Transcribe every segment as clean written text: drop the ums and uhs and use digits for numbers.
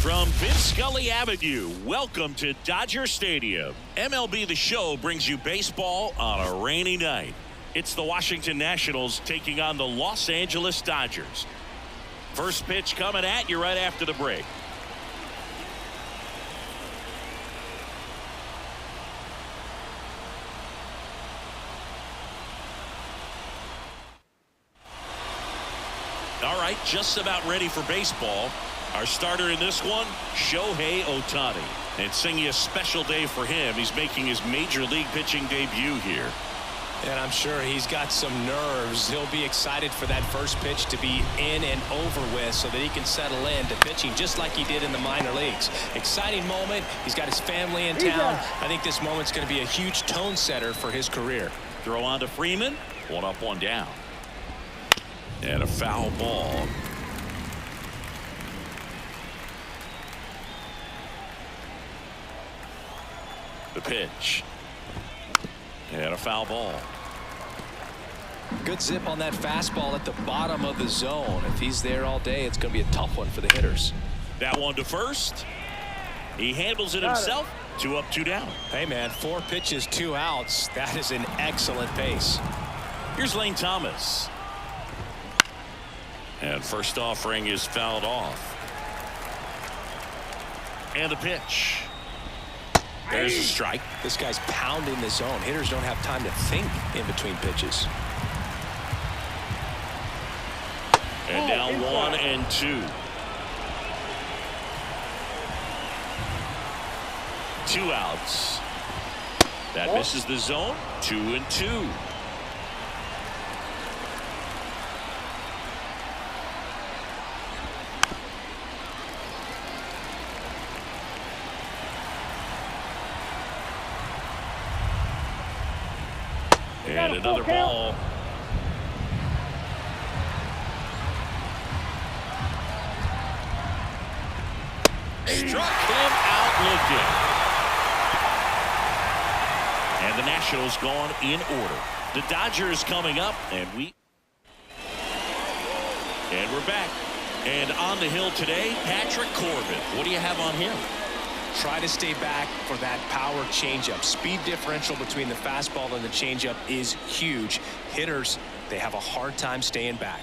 From Vince Scully Avenue, welcome to Dodger Stadium. MLB The Show brings you baseball on a rainy night. It's the Washington Nationals taking on the Los Angeles Dodgers. First pitch coming at you right after the break. All right, just about ready for baseball. Our starter in this one, Shohei Ohtani. And singing a special day for him. He's making his major league pitching debut here. And I'm sure he's got some nerves. He'll be excited for that first pitch to be in and over with so that he can settle in to pitching just like he did in the minor leagues. Exciting moment. He's got his family in town. I think this moment's going to be a huge tone setter for his career. Throw on to Freeman. One up, one down. And a foul ball. The pitch. And a foul ball. Good zip on that fastball at the bottom of the zone. If he's there all day, it's going to be a tough one for the hitters. That one to first. He handles it himself. 2 up, 2 down. Hey, man, 4 pitches, 2 outs. That is an excellent pace. Here's Lane Thomas. And first offering is fouled off. And a pitch. There's a strike. This guy's pounding the zone. Hitters don't have time to think in between pitches. And now 1 and 2. 2 outs. That misses the zone. 2 and 2. And another ball. Struck him out looking. And the Nationals gone in order. The Dodgers coming up, and we're back. And on the hill today, Patrick Corbin. What do you have on him? Try to stay back for that power changeup. Speed differential between the fastball and the changeup is huge. Hitters, they have a hard time staying back.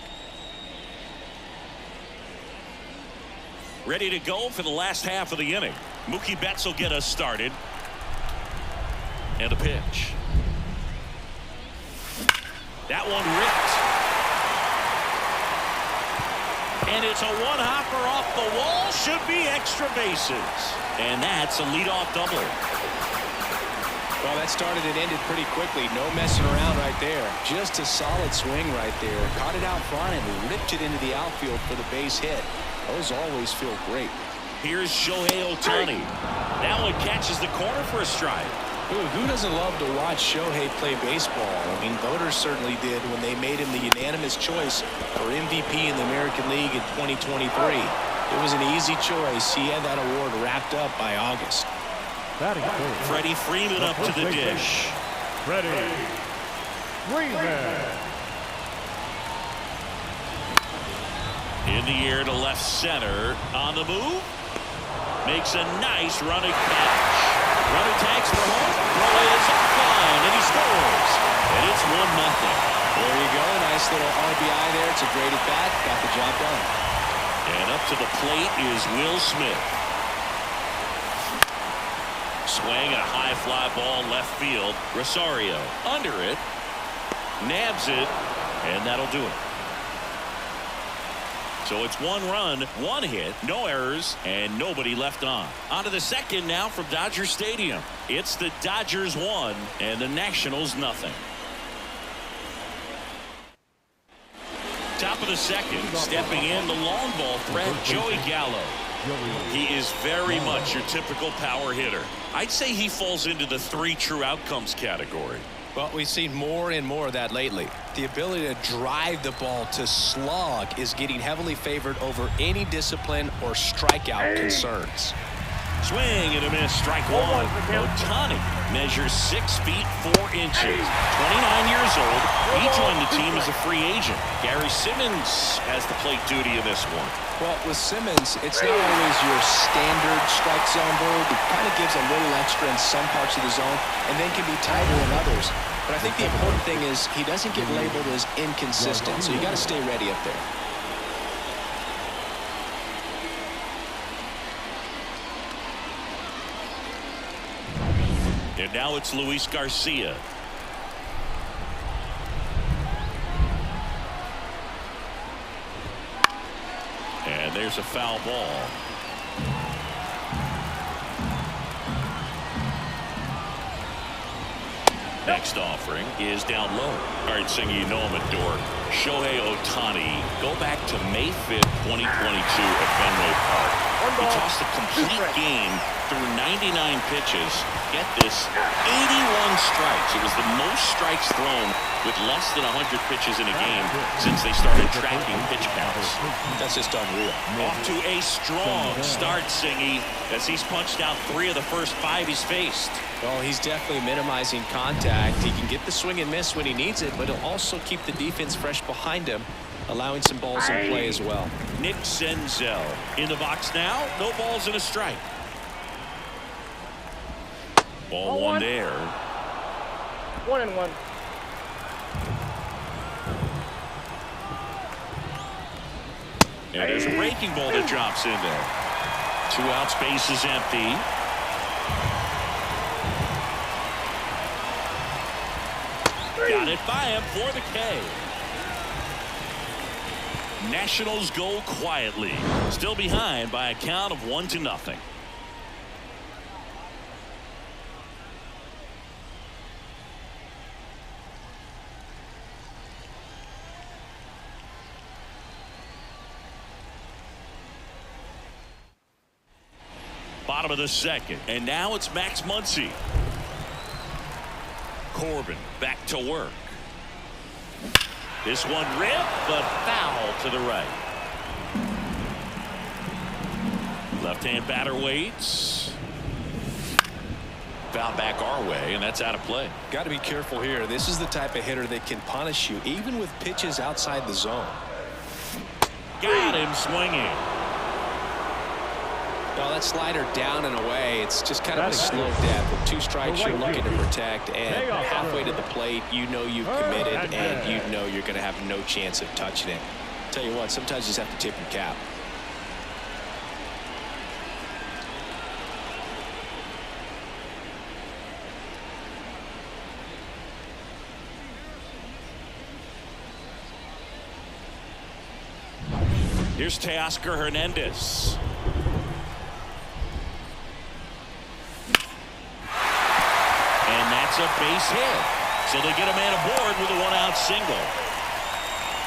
Ready to go for the last half of the inning. Mookie Betts will get us started. And a pitch. That one ripped. And it's a one-hopper off the wall. Should be extra bases. And that's a leadoff double. Well, that started and ended pretty quickly. No messing around right there. Just a solid swing right there. Caught it out front and ripped it into the outfield for the base hit. Those always feel great. Here's Shohei Ohtani. That one catches the corner for a strike. Who doesn't love to watch Shohei play baseball? I mean, voters certainly did when they made him the unanimous choice for MVP in the American League in 2023. It was an easy choice. He had that award wrapped up by August. Freddie Freeman up to the dish. Freddie Freeman. In the air to left center. On the move. Makes a nice running catch. Runner tags for home. Throw is offline, and he scores. And it's 1-0. There you go. Nice little RBI there. It's a great at bat. Got the job done. And up to the plate is Will Smith. Swing and a high fly ball left field. Rosario under it. Nabs it. And that'll do it. So it's 1 run, 1 hit, no errors, and nobody left on. On to the second now from Dodger Stadium. It's the Dodgers 1 and the Nationals nothing. Top of the second, stepping in the long ball threat, Joey Gallo. He is very much your typical power hitter. I'd say he falls into the 3 true outcomes category. Well, we've seen more and more of that lately. The ability to drive the ball to slug is getting heavily favored over any discipline or strikeout concerns. Swing and a miss, strike one. Ohtani measures 6 feet 4 inches. 29 years old. He joined the team as a free agent. Gary Simmons has the plate duty in this one. Well, with Simmons, it's not always your standard strike zone bird. It kind of gives a little extra in some parts of the zone and then can be tighter in others. But I think the important thing is he doesn't get labeled as inconsistent, so you got to stay ready up there. And now it's Luis Garcia. And there's a foul ball. Next offering is down low. All right, Singy, you know him at Dork. Shohei Ohtani. Go back to May 5th, 2022 at Fenway Park. He tossed a complete game through 99 pitches. Get this, 81 strikes. It was the most strikes thrown with less than 100 pitches in a game since they started tracking pitch counts. That's just unreal. Off to a strong start, Singy, as he's punched out 3 of the first 5 he's faced. Well, he's definitely minimizing contact. He can get the swing and miss when he needs it, but he'll also keep the defense fresh behind him, allowing some balls in play as well. Nick Senzel in the box now. No balls and a strike. Ball one there. 1-1. And there's a breaking ball that drops in there. 2 outs, base is empty. Got it by him for the K. Nationals go quietly. Still behind by a count of 1-0. Bottom of the second, and now it's Max Muncy. Corbin back to work. This one ripped, but foul to the right. Left-hand batter waits. Foul back our way, and that's out of play. Got to be careful here. This is the type of hitter that can punish you, even with pitches outside the zone. Got him swinging. No, that slider down and away. It's just kind of a slow death. With 2 strikes, you're looking to protect, and halfway to the plate, you know you've committed, and you know you're going to have no chance of touching it. Tell you what, sometimes you just have to tip your cap. Here's Teoscar Hernandez. A base hit, so they get a man aboard with a 1-out single.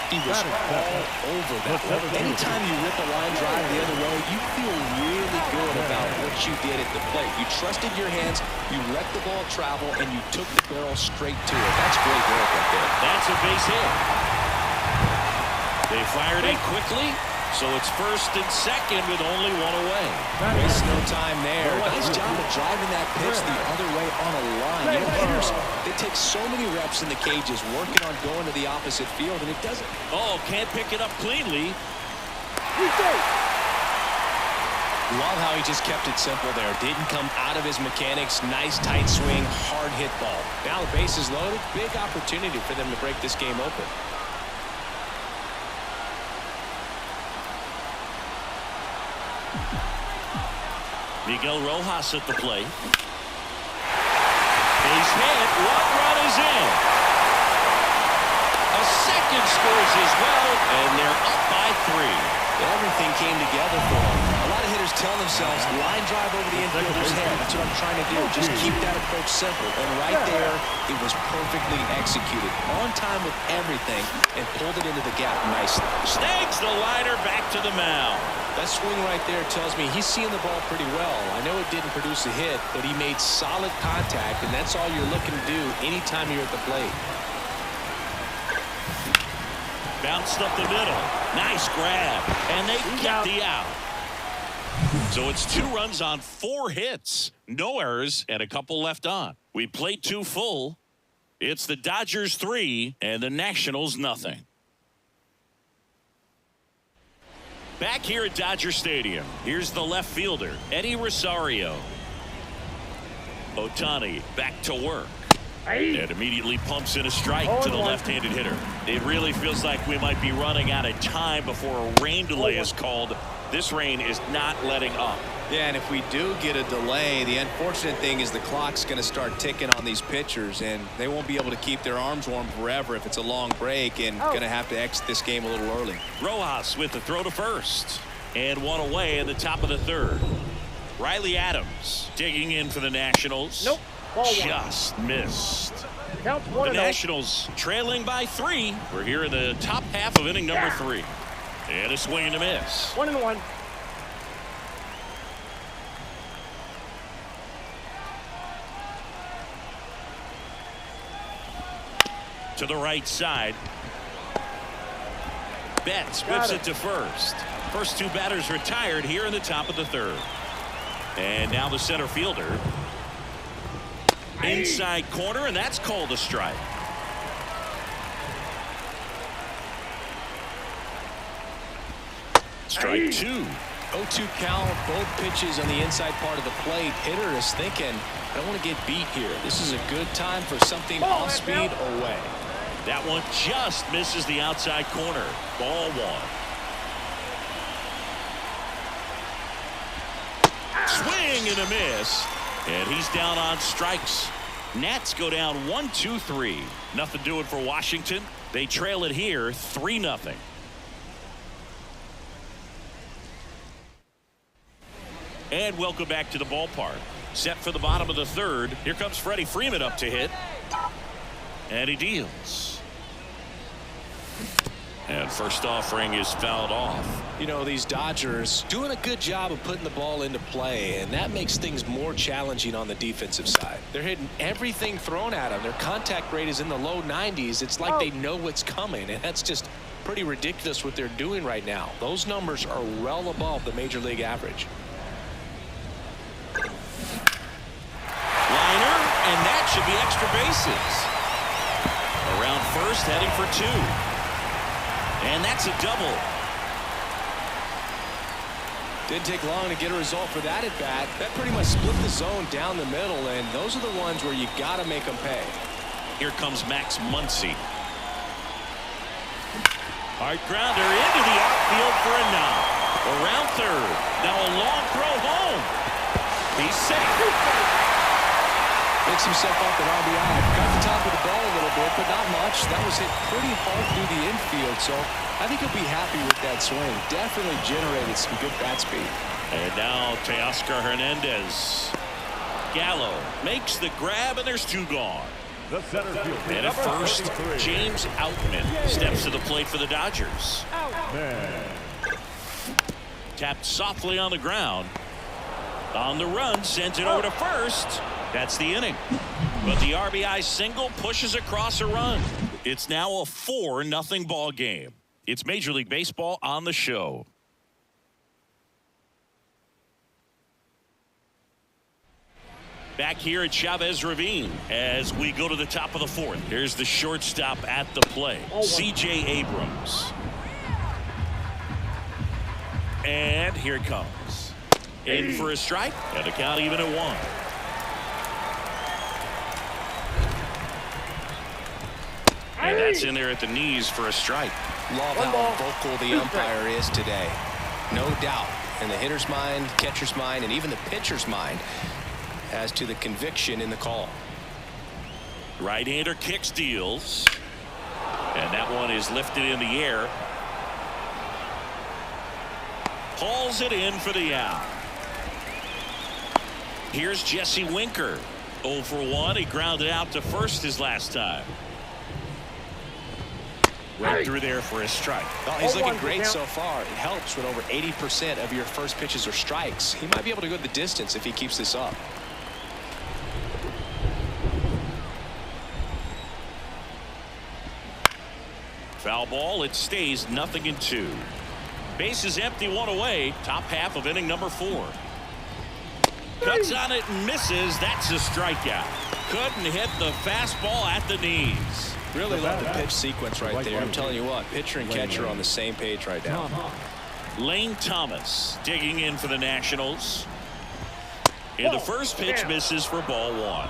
He was all over that one. Anytime you rip a line drive the other way, you feel really good about what you did at the plate. You trusted your hands, you let the ball travel, and you took the barrel straight to it. That's great work right there. That's a base hit. They fired it quickly, so it's first and second with only 1 away. Waste no time there. Nice job of driving that pitch the other way on a line. You know, hitters, they take so many reps in the cages working on going to the opposite field, and it doesn't. Oh, can't pick it up cleanly. Love how he just kept it simple there. Didn't come out of his mechanics. Nice tight swing, hard hit ball. Now the base is loaded. Big opportunity for them to break this game open. Miguel Rojas at the plate. Base hit. 1 run is in. A second scores as well, and they're up by 3. Everything came together for him. A lot of hitters tell themselves, line drive over the infielder's head. That's what I'm trying to do. Just keep that approach simple. And right there, it was perfectly executed. On time with everything, and pulled it into the gap nicely. Snags the liner back to the mound. That swing right there tells me he's seeing the ball pretty well. I know it didn't produce a hit, but he made solid contact, and that's all you're looking to do anytime you're at the plate. Bounced up the middle. Nice grab. And they get the out. So it's 2 runs on 4 hits, no errors, and a couple left on. We played 2 full. It's the Dodgers 3 and the Nationals nothing. Back here at Dodger Stadium, here's the left fielder, Eddie Rosario. Ohtani back to work. And immediately pumps in a strike to the left-handed hitter. It really feels like we might be running out of time before a rain delay is called. This rain is not letting up. Yeah, and if we do get a delay, the unfortunate thing is the clock's going to start ticking on these pitchers, and they won't be able to keep their arms warm forever if it's a long break, and going to have to exit this game a little early. Rojas with the throw to first. And 1 away in the top of the 3rd. Riley Adams digging in for the Nationals. Nope. Just missed. Count The Nationals trailing by 3. We're here in the top half of inning number 3. And a swing and a miss. 1-1. To the right side. Betts whips it to first. First 2 batters retired here in the top of the 3rd. And now the center fielder. Inside corner, and that's called a strike. Strike 2. 0-2 count, both pitches on the inside part of the plate. Hitter is thinking, I don't want to get beat here. This is a good time for something off speed or away. That one just misses the outside corner. Ball 1. Swing and a miss. And he's down on strikes. Nats go down 1-2-3. Nothing doing for Washington. They trail it here 3-0. And welcome back to the ballpark. Set for the bottom of the 3rd. Here comes Freddie Freeman up to hit. And he deals. And first offering is fouled off. You know, these Dodgers doing a good job of putting the ball into play, and that makes things more challenging on the defensive side. They're hitting everything thrown at them. Their contact rate is in the low 90s. It's like they know what's coming, and that's just pretty ridiculous what they're doing right now. Those numbers are well above the major league average. Liner, and that should be extra bases. Around first, heading for 2. And that's a double. Didn't take long to get a result for that at bat. That pretty much split the zone down the middle, and those are the ones where you got to make them pay. Here comes Max Muncy. Hard grounder into the outfield for a knock. Around 3rd. Now a long throw home. He's safe. Picks himself up at RBI. Got the top of the ball a little bit, but not much. That was hit pretty hard through the infield, so I think he'll be happy with that swing. Definitely generated some good bat speed. And now Teoscar Hernandez. Gallo makes the grab, and there's 2 gone. The center fielder. And at first, James Outman steps to the plate for the Dodgers. Man. Tapped softly on the ground. On the run, sends it over to first. That's the inning. But the RBI single pushes across a run. It's now a 4-0 ball game. It's Major League Baseball on the show. Back here at Chavez Ravine as we go to the top of the 4th. Here's the shortstop at the play, C.J. Abrams. And here it comes. In for a strike, and the count even at 1. And that's in there at the knees for a strike. Love how vocal the umpire is today. No doubt in the hitter's mind, catcher's mind, and even the pitcher's mind as to the conviction in the call. Right-hander kicks, deals. And that one is lifted in the air. Hauls it in for the out. Here's Jesse Winker. 0 for 1. He grounded out to first his last time. Right through there for a strike. Well, he's looking great so far. It helps when over 80% of your first pitches are strikes. He might be able to go the distance if he keeps this up. Foul ball. It stays 0-2. Base is empty, one away. Top half of inning number 4. Cuts on it and misses. That's a strikeout. Couldn't hit the fastball at the knees. Really love the pitch sequence right there. I'm telling you what, pitcher and catcher are on the same page right now. Lane Thomas digging in for the Nationals. And the first pitch misses for ball 1.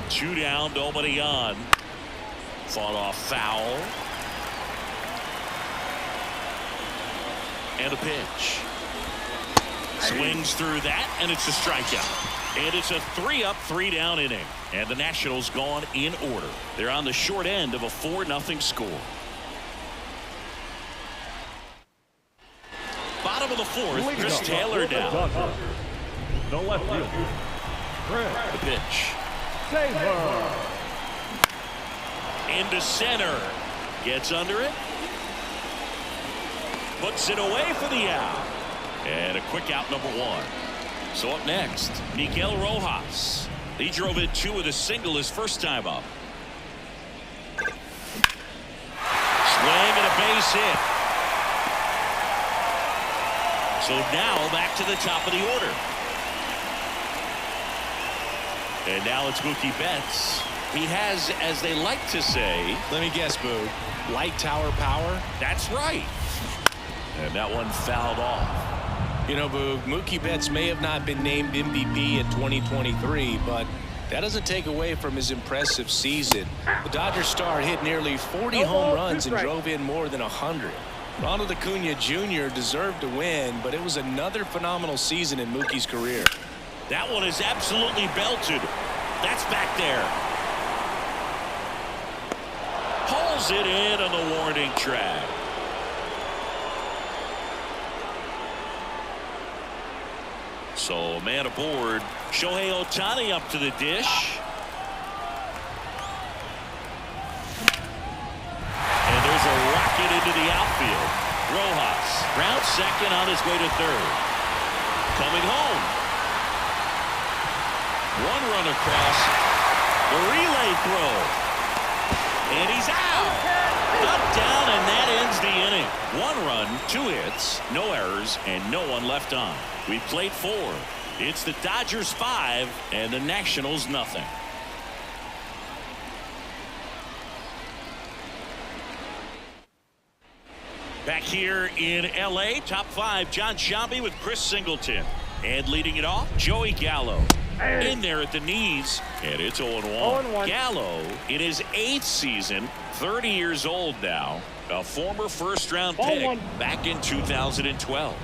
Two down, nobody on. Fought off foul. And a pitch. Swings through that, and it's a strikeout. And it's a 3-up, 3-down inning. And the Nationals gone in order. They're on the short end of a 4-0 score. Bottom of the 4th, Chris Taylor down. The left field. The pitch. Taylor. Into center. Gets under it. Puts it away for the out. And a quick out, number 1. So up next, Miguel Rojas. He drove in 2 with a single his first time up. Swing and a base hit. So now back to the top of the order. And now it's Mookie Betts. He has, as they like to say, let me guess, Boo, light tower power? That's right. And that one fouled off. You know, Boo, Mookie Betts may have not been named MVP in 2023, but that doesn't take away from his impressive season. The Dodgers star hit nearly 40 home runs and drove in more than 100. Ronald Acuna Jr. deserved to win, but it was another phenomenal season in Mookie's career. That one is absolutely belted. That's back there. Pulls it in on the warning track. So man aboard. Shohei Ohtani up to the dish. And there's a rocket into the outfield. Rojas rounds second on his way to third. Coming home. 1 run across. The relay throw. And he's out. Up, down, and that ends the inning. 1 run, 2 hits, no errors, and no one left on. We've played 4. It's the Dodgers 5 and the Nationals nothing. Back here in L.A., top 5, John Sciambi with Chris Singleton. And leading it off, Joey Gallo. In there at the knees, and it's 0-1. Gallo in his 8th season, 30 years old now, a former first-round pick back in 2012.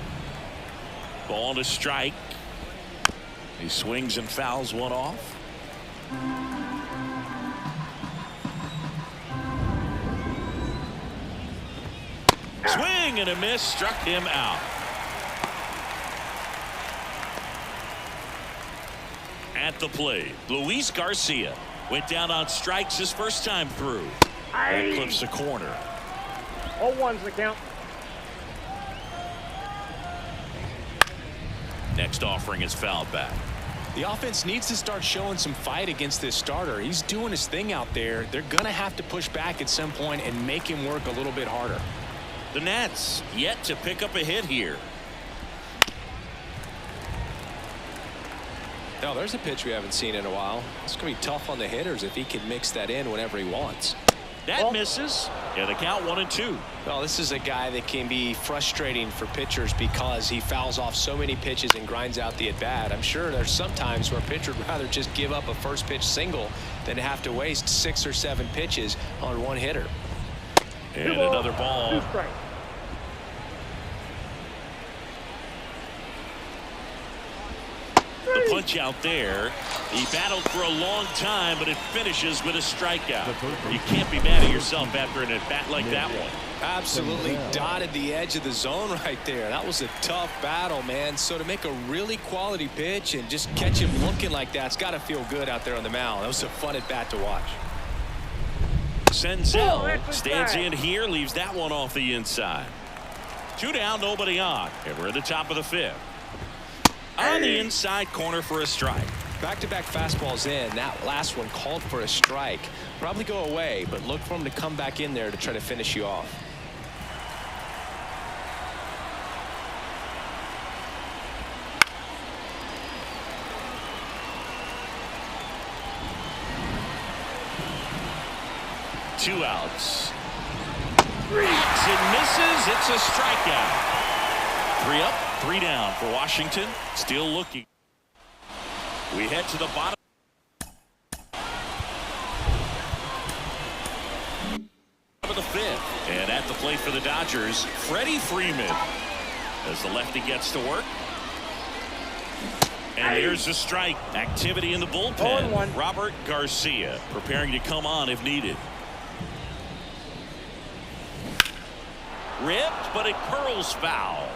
Ball to strike. He swings and fouls one off. Swing and a miss, struck him out. At the plate, Luis Garcia went down on strikes his first time through. That clips the corner. 0-1's the count. Next offering is fouled back. The offense needs to start showing some fight against this starter. He's doing his thing out there. They're going to have to push back at some point and make him work a little bit harder. The Nats yet to pick up a hit here. No, there's a pitch we haven't seen in a while. It's going to be tough on the hitters if he can mix that in whenever he wants. That misses. Yeah, the count 1-2. Well, this is a guy that can be frustrating for pitchers because he fouls off so many pitches and grinds out the at-bat. I'm sure there's some times where a pitcher would rather just give up a first pitch single than have to waste 6 or 7 pitches on one hitter. And another ball. The punch out there. He battled for a long time, but it finishes with a strikeout. You can't be mad at yourself after an at-bat like that one. Absolutely dotted the edge of the zone right there. That was a tough battle, man. So to make a really quality pitch and just catch him looking like that, it's got to feel good out there on the mound. That was a fun at-bat to watch. Senzel stands in here, leaves that one off the inside. Two down, nobody on. And we're at the top of the fifth. On the inside corner for a strike. Back-to-back fastballs in. That last one called for a strike. Probably go away, but look for him to come back in there to try to finish you off. Two outs. Reads and misses. It's a strikeout. Three up, three down for Washington. Still looking. We head to the bottom of the fifth. And at the plate for the Dodgers, Freddie Freeman. As the lefty gets to work. And there's a strike. Activity in the bullpen. Robert Garcia preparing to come on if needed. Ripped, but it curls foul.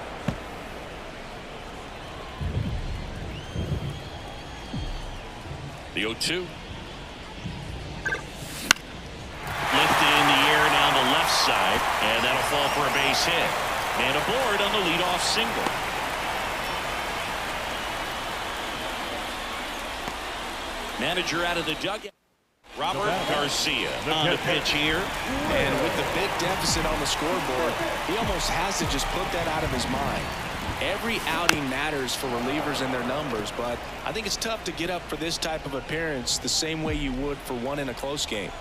The 0-2. Lifted in the air down the left side, and that'll fall for a base hit. And aboard on the leadoff single. Manager out of the dugout. Robert Garcia on the pitch here. And with the big deficit on the scoreboard, he almost has to just put that out of his mind. Every outing matters for relievers and their numbers, but I think it's tough to get up for this type of appearance the same way you would for one in a close game.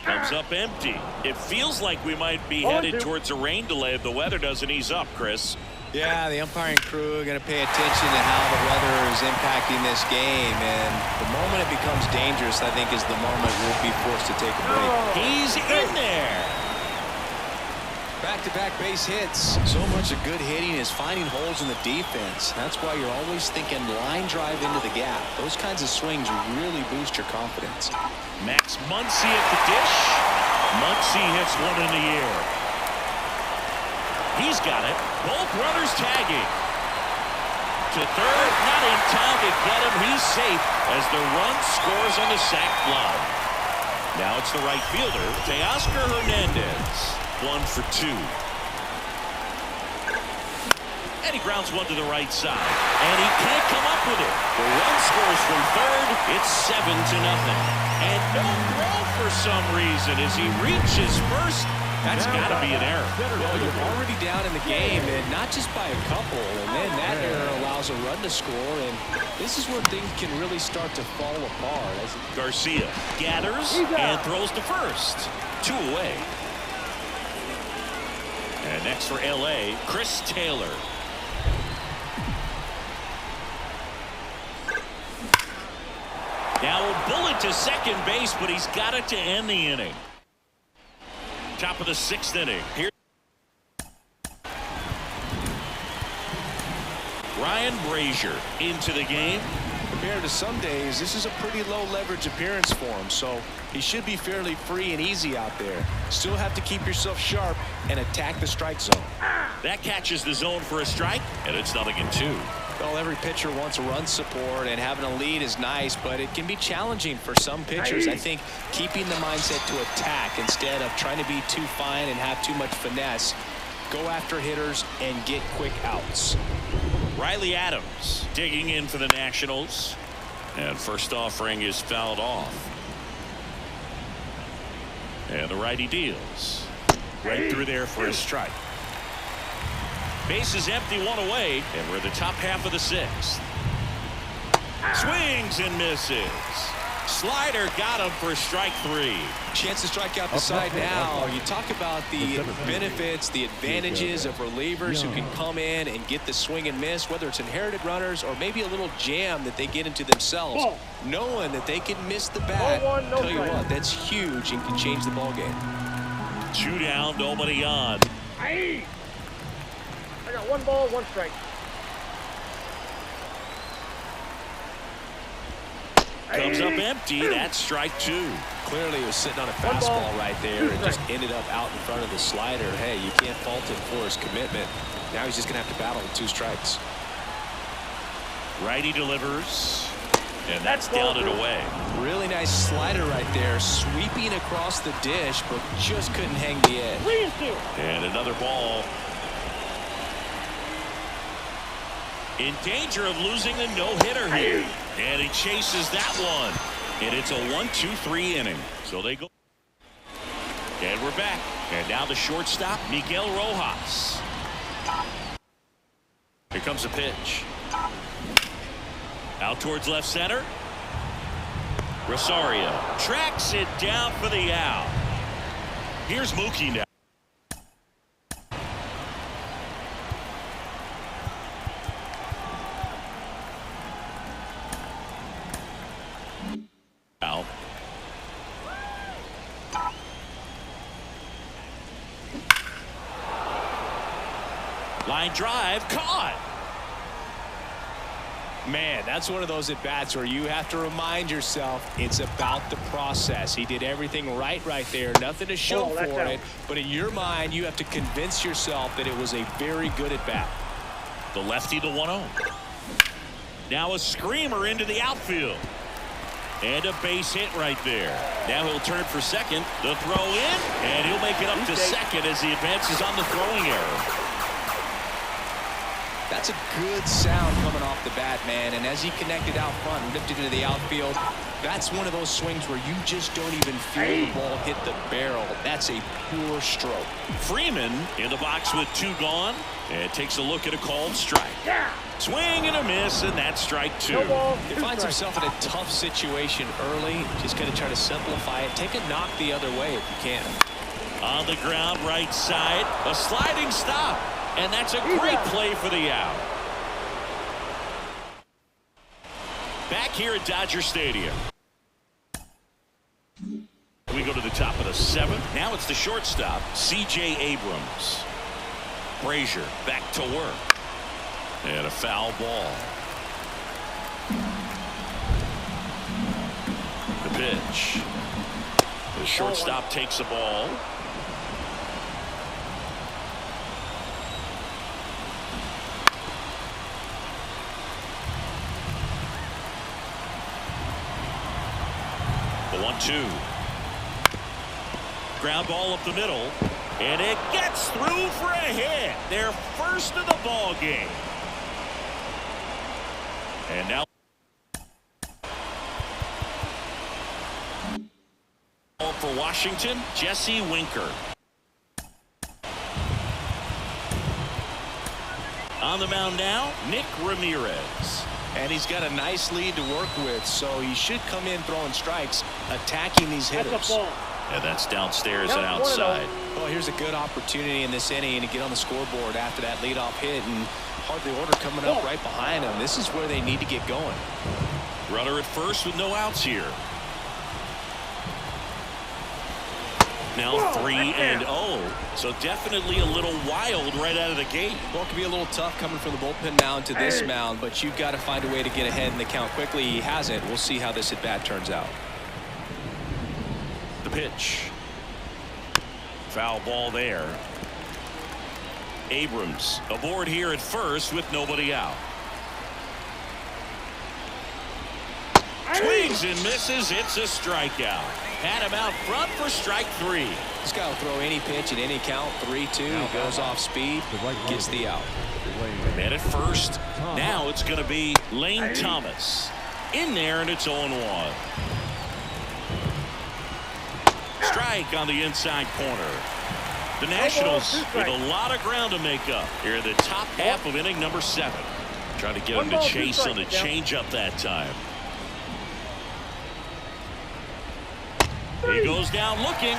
Comes up empty. It feels like we might be headed towards a rain delay if the weather doesn't ease up, Chris. Yeah, the umpiring crew are going to pay attention to how the weather is impacting this game, and the moment it becomes dangerous, I think, is the moment we'll be forced to take a break. He's in there. Back-to-back base hits. So much of good hitting is finding holes in the defense. That's why you're always thinking line drive into the gap. Those kinds of swings really boost your confidence. Max Muncy at the dish. Muncy hits one in the air. He's got it. Both runners tagging. To third, not in time to get him. He's safe as the run scores on the sac fly. Now it's the right fielder, Teoscar Hernandez. 1 for 2. And he grounds one to the right side. And he can't come up with it. The run scores from third. It's 7-0. And no throw for some reason as he reaches first. That's got to be an error. Well, you're already down in the game, and not just by a couple. And then that error allows a run to score, and this is where things can really start to fall apart. Garcia gathers and throws to first. 2 away. And next for L.A., Chris Taylor. Now a bullet to second base, but he's got it to end the inning. Top of the 6th inning. Here, Ryan Brazier into the game. Compared to some days, this is a pretty low leverage appearance for him, so he should be fairly free and easy out there. Still have to keep yourself sharp and attack the strike zone. That catches the zone for a strike, and it's 0-2. Well, every pitcher wants a run support, and having a lead is nice, but it can be challenging for some pitchers. I think keeping the mindset to attack instead of trying to be too fine and have too much finesse. Go after hitters and get quick outs. Riley Adams digging in for the Nationals. And first offering is fouled off. And the righty deals. Right through there for a strike. Base is empty, 1 away, and we're at the top half of the 6th. Swings and misses. Slider got him for strike 3. Chance to strike out the side now. You talk about the benefits, the advantages of relievers who can come in and get the swing and miss, whether it's inherited runners or maybe a little jam that they get into themselves. Knowing that they can miss the bat, tell you what, that's huge and can change the ball game. 2 down, nobody on. I got 1 ball, 1 strike. Comes up empty. That's strike 2. Clearly, he was sitting on a fastball right there and just ended up out in front of the slider. Hey, you can't fault him for his commitment. Now he's just going to have to battle with 2 strikes. Righty delivers. And that's down and away. Really nice slider right there, sweeping across the dish, but just couldn't hang the edge. And another ball. In danger of losing a no-hitter here. And he chases that one. And it's a 1-2-3 inning. So they go. And we're back. And now the shortstop, Miguel Rojas. Here comes a pitch. Out towards left center. Rosario tracks it down for the out. Here's Mookie now. Out. Line drive caught. Man, that's one of those at-bats where you have to remind yourself it's about the process. He did everything right there. Nothing to show for it. But in your mind, you have to convince yourself that it was a very good at-bat. The lefty to 1-0. Now a screamer into the outfield. And a base hit right there. Now he'll turn for second. The throw in. And he'll make it up to second as he advances on the throwing error. That's a good sound coming off the bat, man. And as he connected out front and lifted into the outfield, that's one of those swings where you just don't even feel the ball hit the barrel. That's a poor stroke. Freeman in the box with 2 gone. And takes a look at a called strike. Swing and a miss, and that's strike 2. He finds himself in a tough situation early. Just going to try to simplify it. Take a knock the other way if you can. On the ground, right side. A sliding stop. And that's a great play for the out. Back here at Dodger Stadium. We go to the top of the 7th. Now it's the shortstop, C.J. Abrams. Brazier back to work. And a foul ball. The pitch. The shortstop takes the ball. The 1-2. Ground ball up the middle. And it gets through for a hit. Their first of the ball game. And now for Washington, Jesse Winker. On the mound now, Nick Ramirez. And he's got a nice lead to work with, so he should come in throwing strikes, attacking these hitters. And that's downstairs and outside. Well, here's a good opportunity in this inning to get on the scoreboard after that leadoff hit, and hardly order coming up right behind him. This is where they need to get going. Runner at first with no outs here. Now 3-0. So definitely a little wild right out of the gate. Well, it can be a little tough coming from the bullpen mound to this mound, but you've got to find a way to get ahead in the count quickly. He hasn't. We'll see how this at-bat turns out. The pitch. Foul ball there. Abrams aboard here at first with nobody out. Swings and misses. It's a strikeout. Had him out front for strike 3. This guy will throw any pitch at any count. 3-2. Goes off speed. Gets the out. Man at first. Now it's going to be Lane Thomas. In there, and it's 0-1. Strike on the inside corner. The Nationals with a lot of ground to make up here in the top half of inning number 7. Trying to get him to chase on the changeup that time. He goes down looking.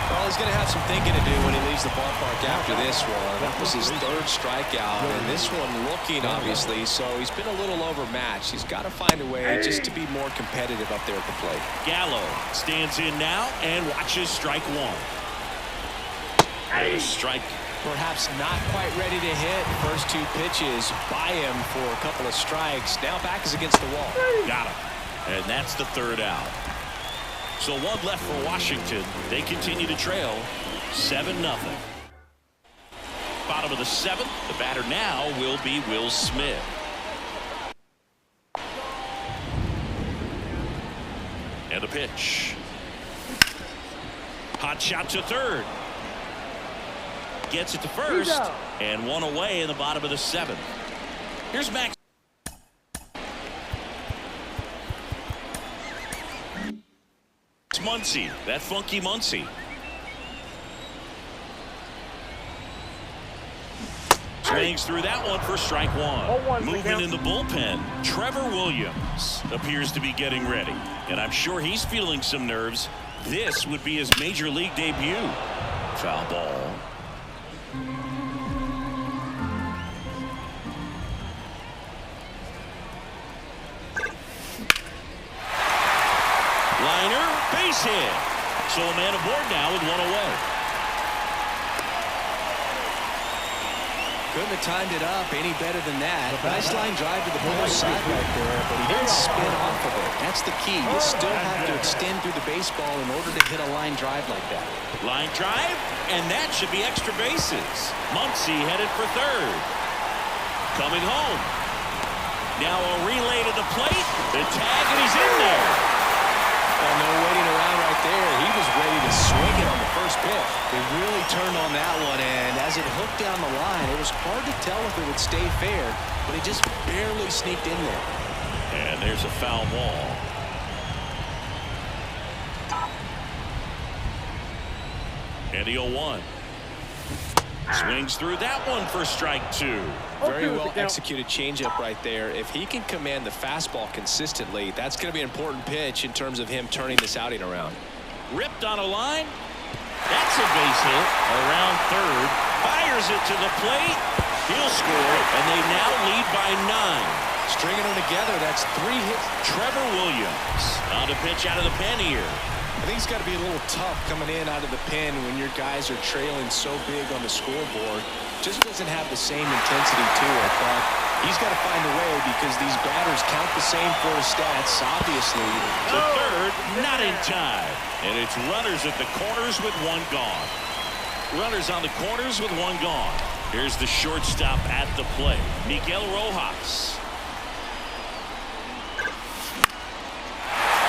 Well, he's going to have some thinking to do when he leaves the ballpark after this one. That was his 3rd strikeout, and this one looking, obviously, so he's been a little overmatched. He's got to find a way just to be more competitive up there at the plate. Gallo stands in now and watches strike 1. And a strike. Perhaps not quite ready to hit. First 2 pitches by him for a couple of strikes. Now back is against the wall. Got him. And that's the 3rd out. So 1 left for Washington. They continue to trail 7-0. Bottom of the 7th. The batter now will be Will Smith. And the pitch. Hot shot to third. Gets it to first. And one away in the bottom of the seventh. Here's Max. Muncy. That funky Muncy. Swings through that one for strike one. Moving in the bullpen, Trevor Williams appears to be getting ready. And I'm sure he's feeling some nerves. This would be his major league debut. Foul ball. Liner, base hit. So a man aboard now with one away. Couldn't have timed it up any better than that. Nice line drive to the ball side right there, but he didn't spin off of it. That's the key. You still have to extend through the baseball in order to hit a line drive like that. Line drive, and that should be extra bases. Muncy headed for third. Coming home. Now a relay to the plate. The tag, and he's in there. Well, no waiting around right there. He was ready to swing it on the first pitch. They really turned on that one, and as it hooked down the line, it was hard to tell if it would stay fair, but it just barely sneaked in there. And there's a foul ball. And the 0-1. Swings through that one for strike two. Very well executed changeup right there. If he can command the fastball consistently, that's going to be an important pitch in terms of him turning this outing around. Ripped on a line. That's a base hit around third. Fires it to the plate. He'll score, and they now lead by 9. Stringing them together, that's 3 hits. Trevor Williams on to pitch out of the pen here. I think it's got to be a little tough coming in out of the pen when your guys are trailing so big on the scoreboard. Just doesn't have the same intensity to it, but he's got to find a way because these batters count the same for his stats, obviously. To third, not in time. And it's runners at the corners with one gone. Runners on the corners with one gone. Here's the shortstop at the plate, Miguel Rojas.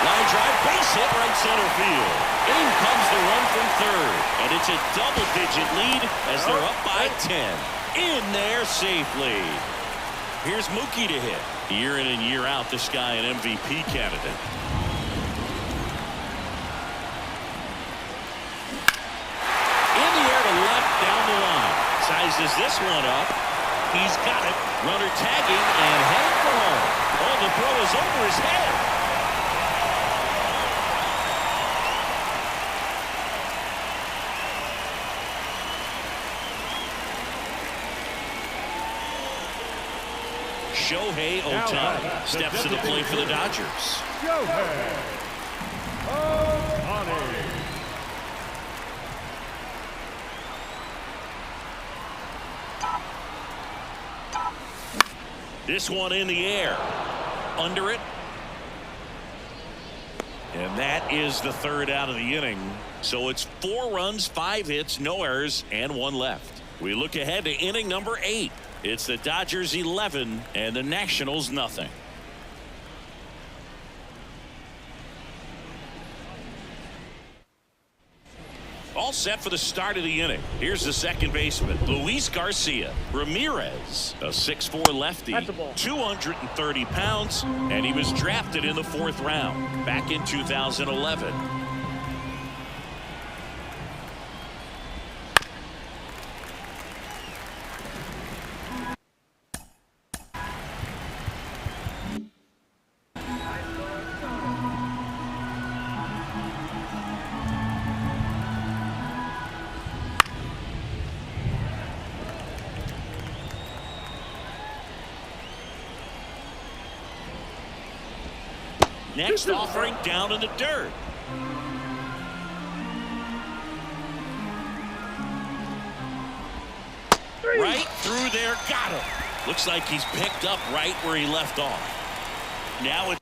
Line drive, base hit right center field. In comes the run from third. And it's a double-digit lead as they're up by 10. In there safely. Here's Mookie to hit. Year in and year out, this guy an MVP candidate. In the air to left down the line. Sizes this one up. He's got it. Runner tagging and heading for home. Oh, the throw is over his head. Shohei Ohtani steps to the plate for the Dodgers. Shohei Ohtani. This one in the air. Under it. And that is the third out of the inning. So it's 4 runs, 5 hits, no errors, and 1 left. We look ahead to inning number 8. It's the Dodgers 11 and the Nationals nothing. All set for the start of the inning. Here's the second baseman, Luis Garcia. Ramirez, a 6'4" lefty, 230 pounds, and he was drafted in the 4th round back in 2011. Next offering down in the dirt. Right through there, got him. Looks like he's picked up right where he left off. Now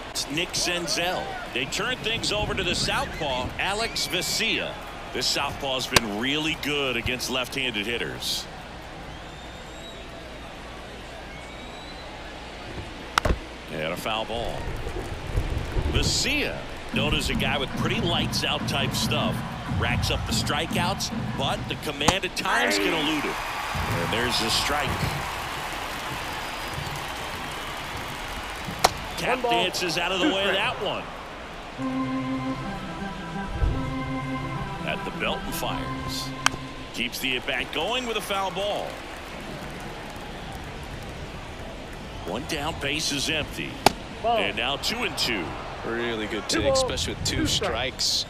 it's Nick Senzel. They turn things over to the southpaw, Alex Vesia. This southpaw's been really good against left-handed hitters. And a foul ball. Vesia, known as a guy with pretty lights out type stuff, racks up the strikeouts, but the commanded times can elude him. And there's the strike. Tap dances out of the way of that one. At the belt and fires. Keeps the at-bat going with a foul ball. One down, base is empty. And now 2-2. Really good take, especially with two strikes.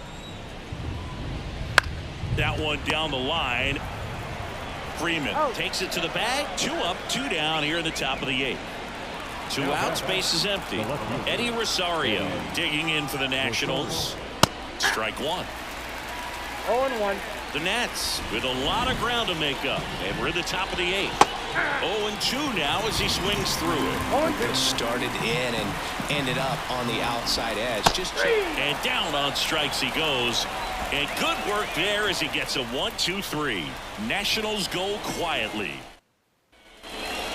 That one down the line. Freeman takes it to the bag. 2 up, 2 down here in the top of the 8th. 2 outs, base is empty. Eddie Rosario digging in for the Nationals. Strike 1. 0-1. The Nats with a lot of ground to make up. And we're at the top of the 8th. 0-2 now as he swings through it. Started in and ended up on the outside edge. And down on strikes he goes. And good work there as he gets a 1-2-3. Nationals go quietly.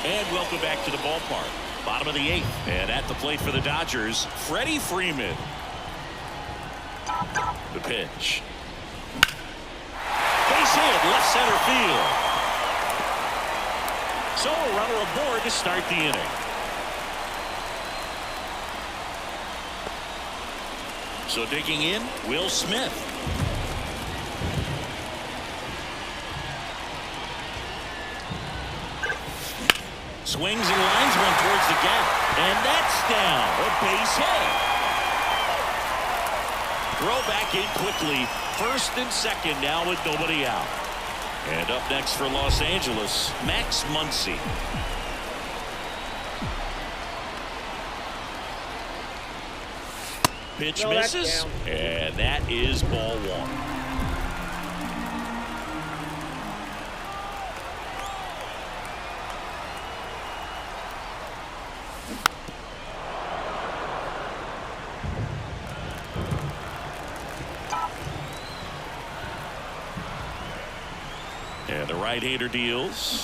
And welcome back to the ballpark. Bottom of the 8th. And at the plate for the Dodgers, Freddie Freeman. The pitch. Base hit, left center field. So a runner aboard to start the inning. So digging in, Will Smith. Swings and lines one towards the gap. And that's down. A base hit. Throw back in quickly. First and second now with nobody out. And up next for Los Angeles, Max Muncy. Pitch misses, and that is ball 1. And the right-hander deals.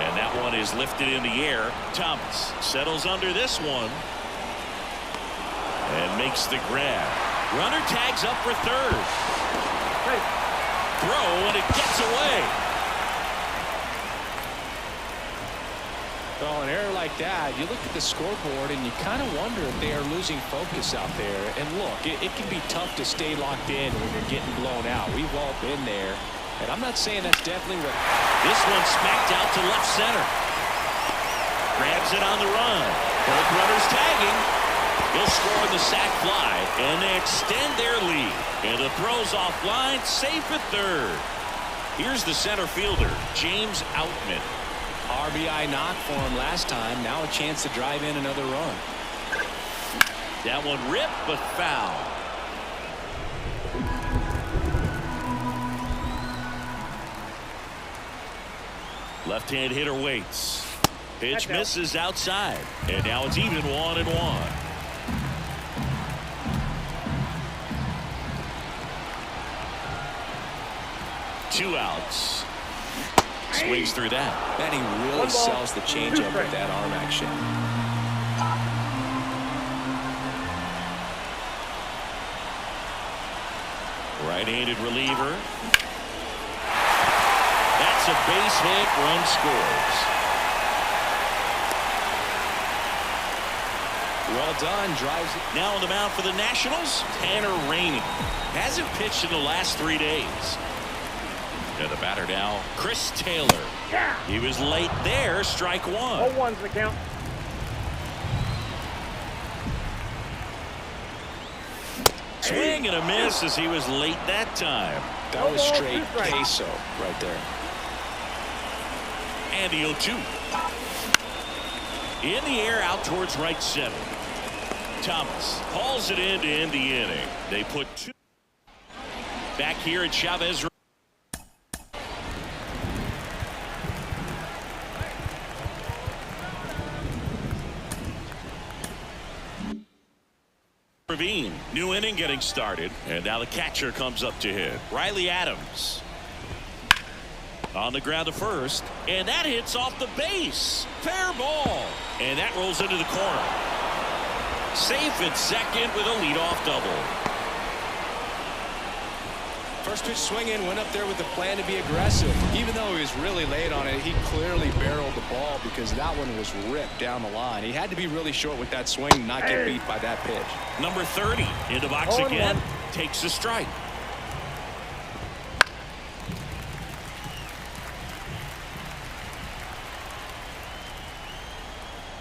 And that one is lifted in the air. Thomas settles under this one. And makes the grab. Runner tags up for third. Throw, and it gets away. Well, an error like that, you look at the scoreboard and you kind of wonder if they are losing focus out there. And look, it can be tough to stay locked in when you're getting blown out. We've all been there. And I'm not saying that's definitely what... This one smacked out to left center. Grabs it on the run. Both runners tagging. He'll score in the sac fly, and they extend their lead. And the throw's offline, safe at third. Here's the center fielder, James Outman. RBI knock for him last time. Now a chance to drive in another run. That one ripped, but foul. Left-hand hitter waits. Pitch misses outside. And now it's even 1-1. Two outs. Swings through that. And he really sells the changeup with that arm action. Right-handed reliever. That's a base hit. Run scores. Well done. Drives it. Now on the mound for the Nationals, Tanner Rainey. Hasn't pitched in the last 3 days. And the batter now, Chris Taylor. He was late there. Strike 1. 0-1's the count. Swing and a miss as he was late that time. That was straight queso right there. And the 0-2. In the air out towards right center. Thomas hauls it in to end the inning. They put 2 back here at Chavez. Ravine, new inning getting started, and now the catcher comes up to hit. Riley Adams. On the ground to first, and that hits off the base. Fair ball, and that rolls into the corner. Safe at second with a leadoff double. First pitch swinging, went up there with the plan to be aggressive. Even though he was really late on it, he clearly barreled the ball because that one was ripped down the line. He had to be really short with that swing and not get beat by that pitch. Number 30 in the box again, takes a strike.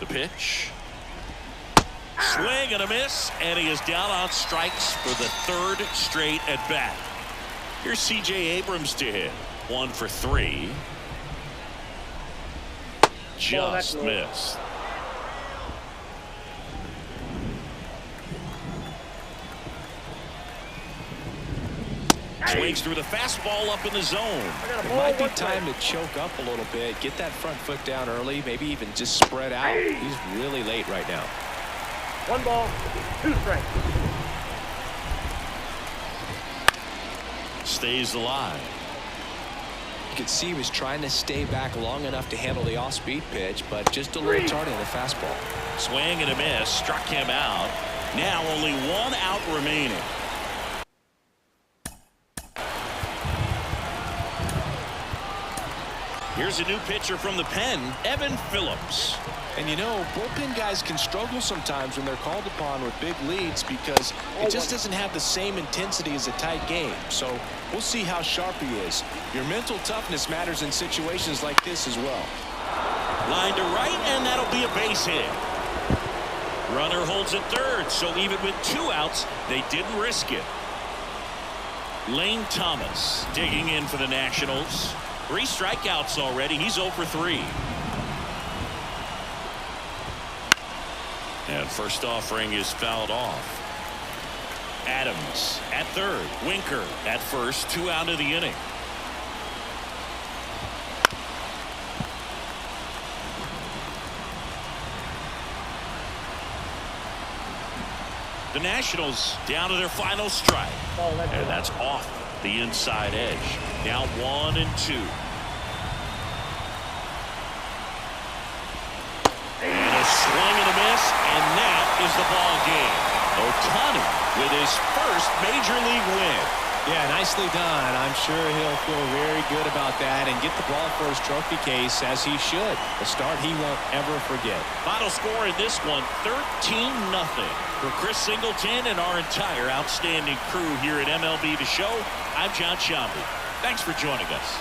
The pitch. Swing and a miss, and he is down on strikes for the third straight at bat. Here's C.J. Abrams to hit. 1 for 3. Just missed. Swings through the fastball up in the zone. It might be time to choke up a little bit, get that front foot down early, maybe even just spread out. He's really late right now. 1 ball, 2 strikes. Stays alive. You could see he was trying to stay back long enough to handle the off-speed pitch, but just a little tardy on the fastball. Swing and a miss, struck him out. Now only 1 out remaining. Here's a new pitcher from the pen, Evan Phillips. And you know, bullpen guys can struggle sometimes when they're called upon with big leads because it just doesn't have the same intensity as a tight game. So we'll see how sharp he is. Your mental toughness matters in situations like this as well. Line to right, and that'll be a base hit. Runner holds at third, so even with 2 outs, they didn't risk it. Lane Thomas digging in for the Nationals. 3 strikeouts already. He's 0 for 3. And first offering is fouled off. Adams at third. Winker at first. 2 out of the inning. The Nationals down to their final strike. And that's off the inside edge. Now 1 and 2. And a swing and a miss, and that is the ball game. Ohtani with his first major league win. Yeah, nicely done. I'm sure he'll feel very good about that and get the ball for his trophy case, as he should. A start he won't ever forget. Final score in this one, 13-0. For Chris Singleton and our entire outstanding crew here at MLB The Show, I'm John Shambi. Thanks for joining us.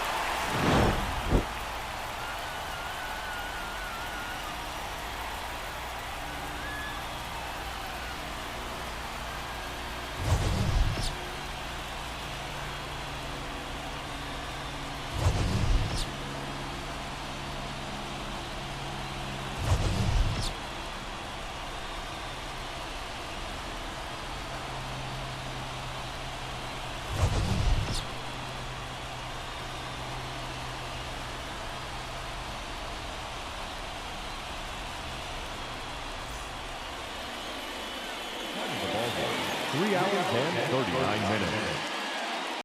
The ball game. 3 hours and 39 minutes.